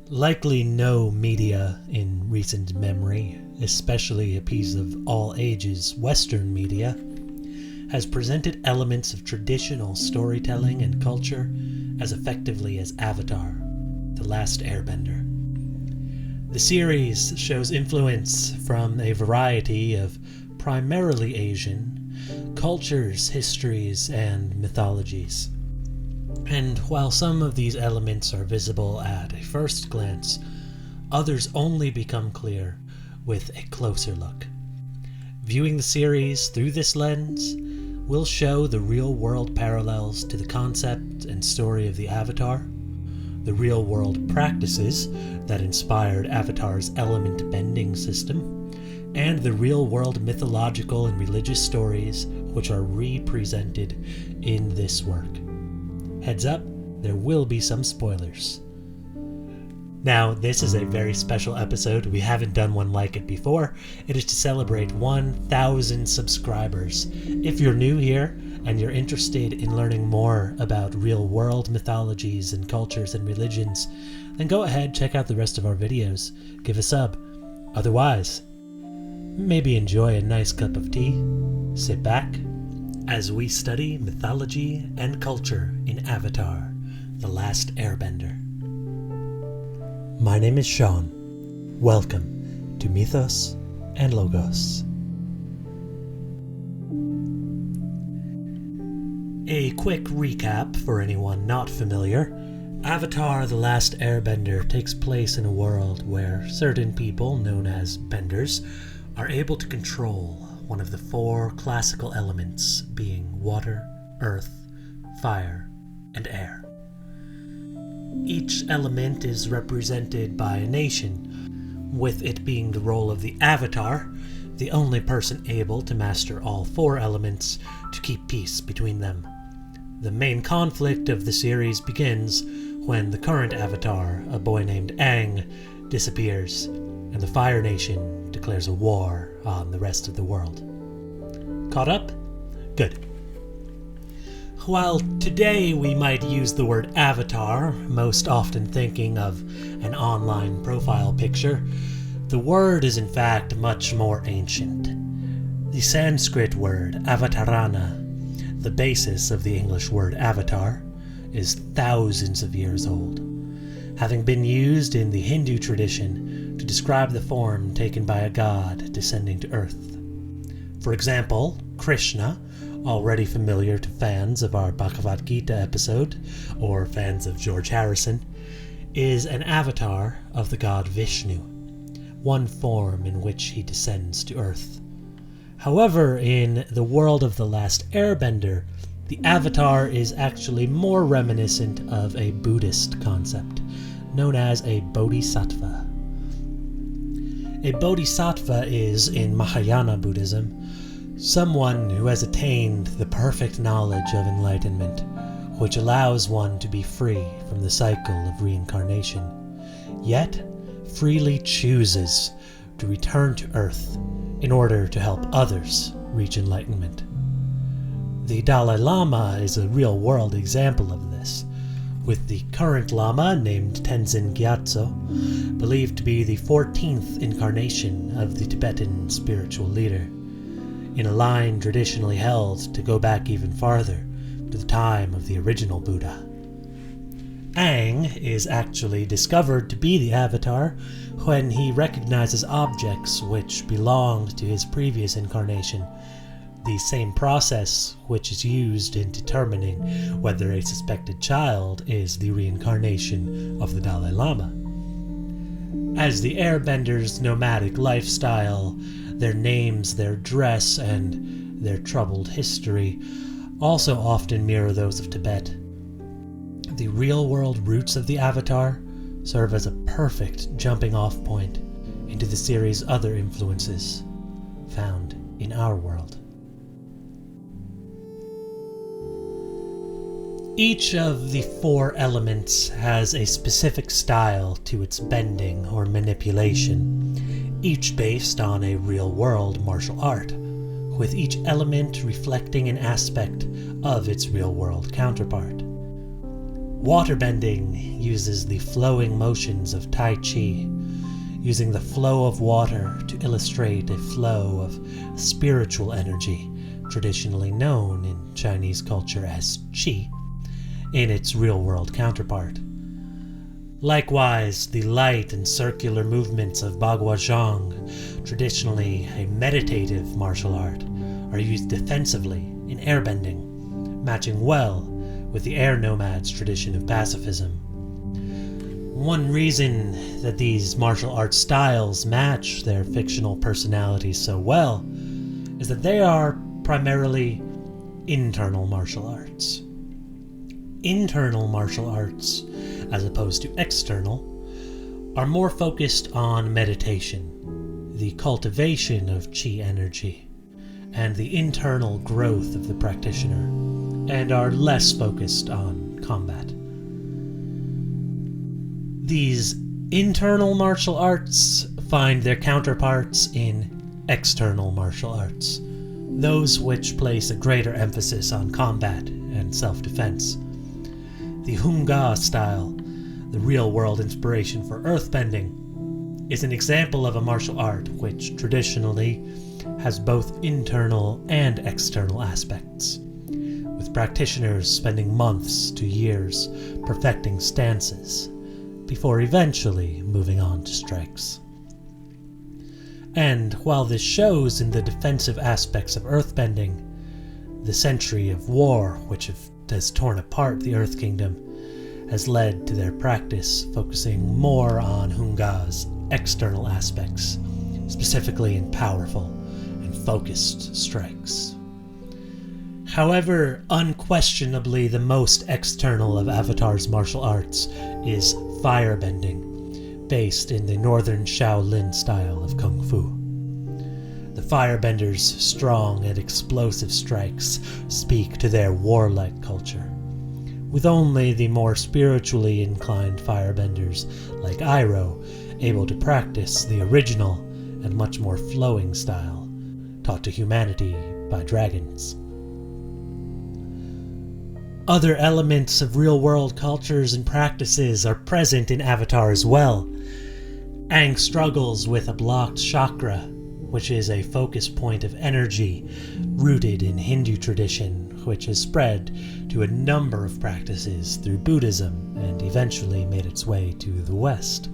Likely no media in recent memory, especially a piece of all ages Western media, has presented elements of traditional storytelling and culture as effectively as Avatar, The Last Airbender. The series shows influence from a variety of primarily Asian cultures, histories, and mythologies. And while some of these elements are visible at a first glance, others only become clear with a closer look. Viewing the series through this lens will show the real-world parallels to the concept and story of the Avatar, the real-world practices that inspired Avatar's element bending system, and the real-world mythological and religious stories which are represented in this work. Heads up, there will be some spoilers. Now, this is a very special episode. We haven't done one like it before. It is to celebrate 1,000 subscribers. If you're new here and you're interested in learning more about real-world mythologies and cultures and religions, then go ahead, check out the rest of our videos. Give a sub. Otherwise, maybe enjoy a nice cup of tea, sit back, as we study mythology and culture in Avatar, The Last Airbender. My name is Sean. Welcome to Mythos and Logos. A quick recap for anyone not familiar. Avatar: The Last Airbender takes place in a world where certain people, known as benders, are able to control one of the four classical elements, being water, earth, fire, and air. Each element is represented by a nation, with it being the role of the Avatar, the only person able to master all four elements, to keep peace between them. The main conflict of the series begins when the current Avatar, a boy named Aang, disappears, and the Fire Nation declares a war on the rest of the world. Caught up? Good. While today we might use the word avatar, most often thinking of an online profile picture, the word is in fact much more ancient. The Sanskrit word avatarana, the basis of the English word avatar, is thousands of years old, having been used in the Hindu tradition to describe the form taken by a god descending to earth. For example, Krishna, already familiar to fans of our Bhagavad Gita episode, or fans of George Harrison, is an avatar of the god Vishnu, one form in which he descends to earth. However, in the world of The Last Airbender, the avatar is actually more reminiscent of a Buddhist concept, known as a bodhisattva. A bodhisattva is, in Mahayana Buddhism, someone who has attained the perfect knowledge of enlightenment, which allows one to be free from the cycle of reincarnation, yet freely chooses to return to Earth in order to help others reach enlightenment. The Dalai Lama is a real-world example of this, with the current Lama, named Tenzin Gyatso, believed to be the 14th incarnation of the Tibetan spiritual leader, in a line traditionally held to go back even farther, to the time of the original Buddha. Aang is actually discovered to be the Avatar when he recognizes objects which belonged to his previous incarnation, the same process which is used in determining whether a suspected child is the reincarnation of the Dalai Lama. As the Airbenders' nomadic lifestyle, their names, their dress, and their troubled history also often mirror those of Tibet. The real-world roots of the Avatar serve as a perfect jumping-off point into the series' other influences found in our world. Each of the four elements has a specific style to its bending or manipulation, each based on a real-world martial art, with each element reflecting an aspect of its real-world counterpart. Waterbending uses the flowing motions of Tai Chi, using the flow of water to illustrate a flow of spiritual energy, traditionally known in Chinese culture as Qi, in its real-world counterpart. Likewise, the light and circular movements of Bagua Zhang, traditionally a meditative martial art, are used defensively in airbending, matching well with the air nomads' tradition of pacifism. One reason that these martial arts styles match their fictional personalities so well is that they are primarily internal martial arts. Internal martial arts, as opposed to external, are more focused on meditation, the cultivation of Qi energy, and the internal growth of the practitioner, and are less focused on combat. These internal martial arts find their counterparts in external martial arts, those which place a greater emphasis on combat and self-defense. The Hunggar style, the real-world inspiration for earthbending, is an example of a martial art which traditionally has both internal and external aspects, with practitioners spending months to years perfecting stances before eventually moving on to strikes. And while this shows in the defensive aspects of earthbending, the century of war which has torn apart the Earth Kingdom has led to their practice focusing more on Hunggar's external aspects, specifically in powerful and focused strikes. However, unquestionably the most external of Avatar's martial arts is firebending, based in the northern Shaolin style of Kung Fu. The firebenders' strong and explosive strikes speak to their warlike culture, with only the more spiritually inclined firebenders like Iroh able to practice the original and much more flowing style taught to humanity by dragons. Other elements of real-world cultures and practices are present in Avatar as well. Aang struggles with a blocked chakra, which is a focus point of energy rooted in Hindu tradition, which has spread to a number of practices through Buddhism and eventually made its way to the West.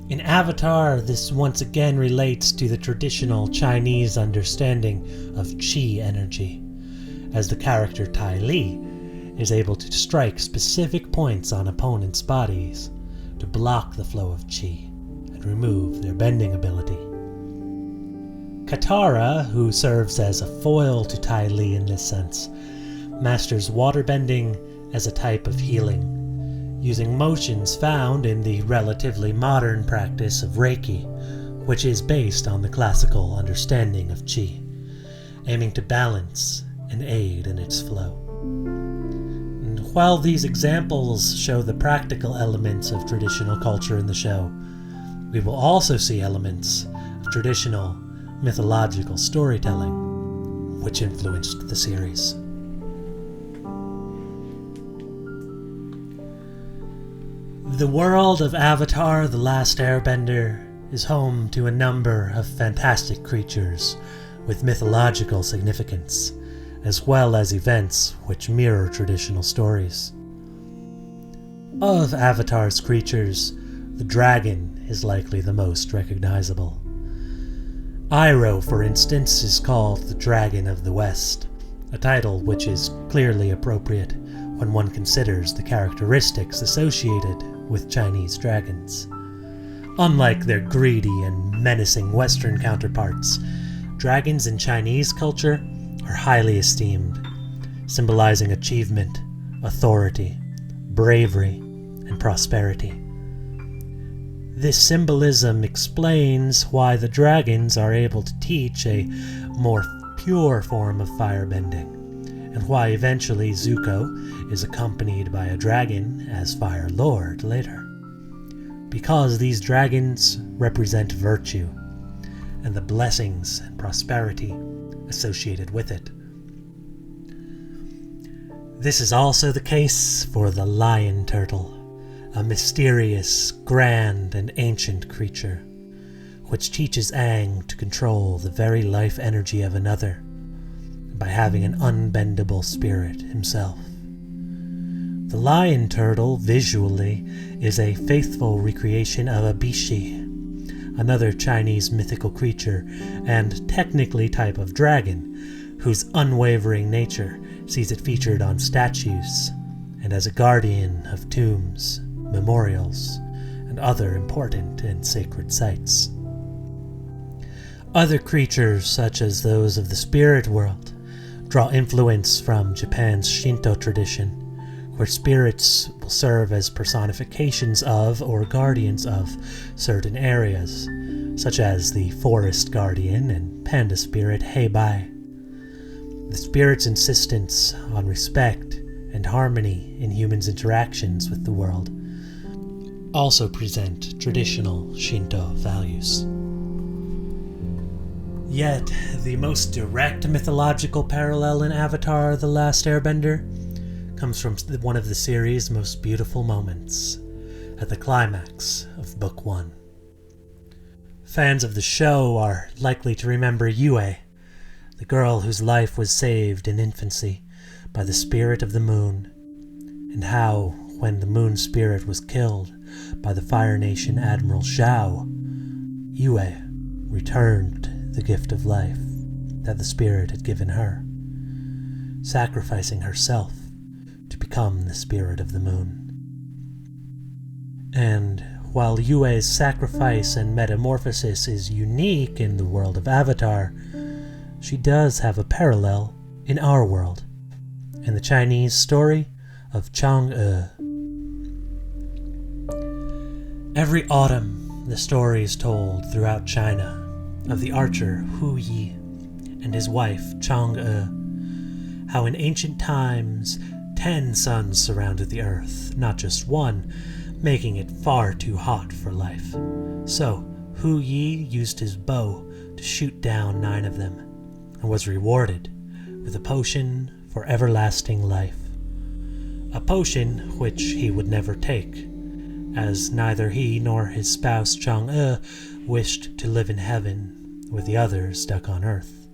In Avatar, this once again relates to the traditional Chinese understanding of Qi energy, as the character Ty Lee is able to strike specific points on opponents' bodies to block the flow of Qi and remove their bending ability. Katara, who serves as a foil to Ty Lee in this sense, masters waterbending as a type of healing, using motions found in the relatively modern practice of Reiki, which is based on the classical understanding of Qi, aiming to balance and aid in its flow. And while these examples show the practical elements of traditional culture in the show, we will also see elements of traditional mythological storytelling, which influenced the series. The world of Avatar: The Last Airbender is home to a number of fantastic creatures with mythological significance, as well as events which mirror traditional stories. Of Avatar's creatures, the dragon is likely the most recognizable. Iroh, for instance, is called the Dragon of the West, a title which is clearly appropriate when one considers the characteristics associated with Chinese dragons. Unlike their greedy and menacing Western counterparts, dragons in Chinese culture are highly esteemed, symbolizing achievement, authority, bravery, and prosperity. This symbolism explains why the dragons are able to teach a more pure form of firebending, and why eventually Zuko is accompanied by a dragon as Fire Lord later. Because these dragons represent virtue, and the blessings and prosperity associated with it. This is also the case for the lion turtle, a mysterious, grand, and ancient creature, which teaches Aang to control the very life energy of another by having an unbendable spirit himself. The lion turtle, visually, is a faithful recreation of a bishi, another Chinese mythical creature, and technically type of dragon, whose unwavering nature sees it featured on statues and as a guardian of tombs, memorials, and other important and sacred sites. Other creatures, such as those of the spirit world, draw influence from Japan's Shinto tradition, where spirits will serve as personifications of or guardians of certain areas, such as the forest guardian and panda spirit Heibai. The spirit's insistence on respect and harmony in humans' interactions with the world also present traditional Shinto values. Yet, the most direct mythological parallel in Avatar: The Last Airbender comes from one of the series' most beautiful moments, at the climax of Book 1. Fans of the show are likely to remember Yue, the girl whose life was saved in infancy by the spirit of the moon, and how, when the moon spirit was killed by the Fire Nation Admiral Zhao, Yue returned the gift of life that the spirit had given her, sacrificing herself to become the spirit of the moon. And while Yue's sacrifice and metamorphosis is unique in the world of Avatar, she does have a parallel in our world, in the Chinese story of Chang'e. Every autumn, the story is told throughout China of the archer Hu Yi and his wife Chang'e, how in ancient times 10 suns surrounded the earth, not just one, making it far too hot for life. So Hu Yi used his bow to shoot down 9 of them, and was rewarded with a potion for everlasting life. A potion which he would never take, as neither he nor his spouse Chang'e wished to live in heaven with the others stuck on earth.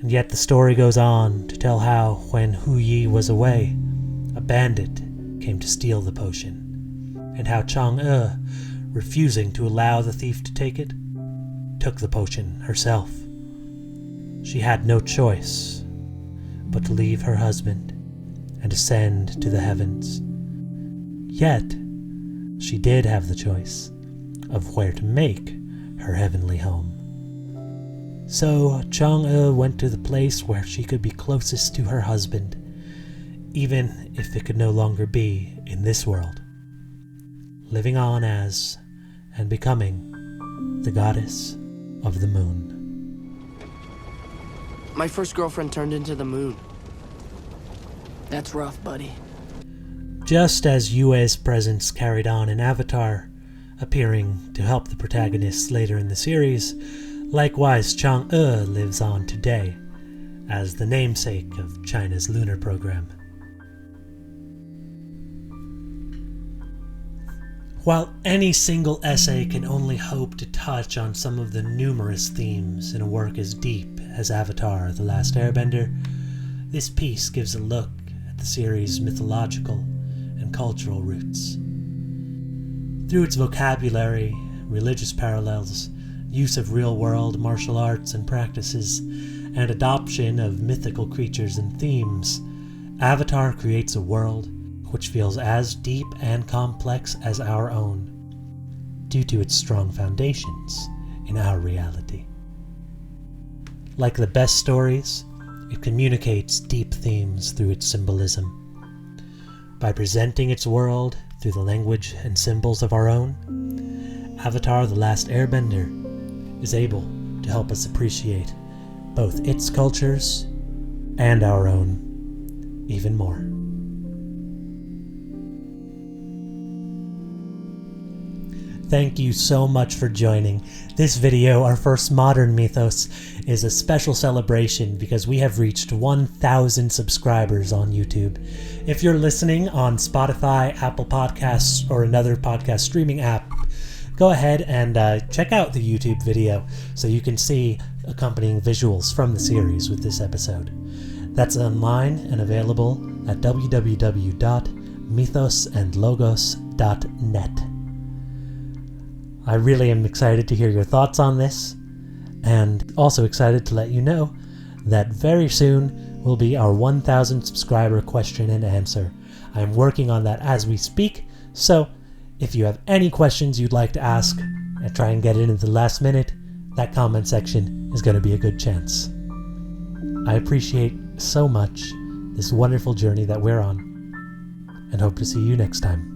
And yet the story goes on to tell how, when Hu Yi was away, a bandit came to steal the potion, and how Chang'e, refusing to allow the thief to take it, took the potion herself. She had no choice but to leave her husband and ascend to the heavens. Yet, she did have the choice of where to make her heavenly home. So Chang'e went to the place where she could be closest to her husband, even if it could no longer be in this world, living on as and becoming the goddess of the moon. My first girlfriend turned into the moon. That's rough, buddy. Just as Yue's presence carried on in Avatar, appearing to help the protagonists later in the series, likewise Chang'e lives on today as the namesake of China's lunar program. While any single essay can only hope to touch on some of the numerous themes in a work as deep as Avatar: The Last Airbender, this piece gives a look at the series' mythological and cultural roots. Through its vocabulary, religious parallels, use of real-world martial arts and practices, and adoption of mythical creatures and themes, Avatar creates a world which feels as deep and complex as our own, due to its strong foundations in our reality. Like the best stories, it communicates deep themes through its symbolism. By presenting its world through the language and symbols of our own, Avatar: The Last Airbender is able to help us appreciate both its cultures and our own even more. thank you so much for joining. This video, our first modern mythos, is a special celebration because we have reached 1,000 subscribers on YouTube. If you're listening on Spotify, Apple Podcasts, or another podcast streaming app, go ahead and check out the YouTube video so you can see accompanying visuals from the series with this episode. That's online and available at www.mythosandlogos.net. I really am excited to hear your thoughts on this, and also excited to let you know that very soon will be our 1,000 subscriber question and answer. I'm working on that as we speak, so if you have any questions you'd like to ask and try and get it in the last minute, that comment section is going to be a good chance. I appreciate so much this wonderful journey that we're on, and hope to see you next time.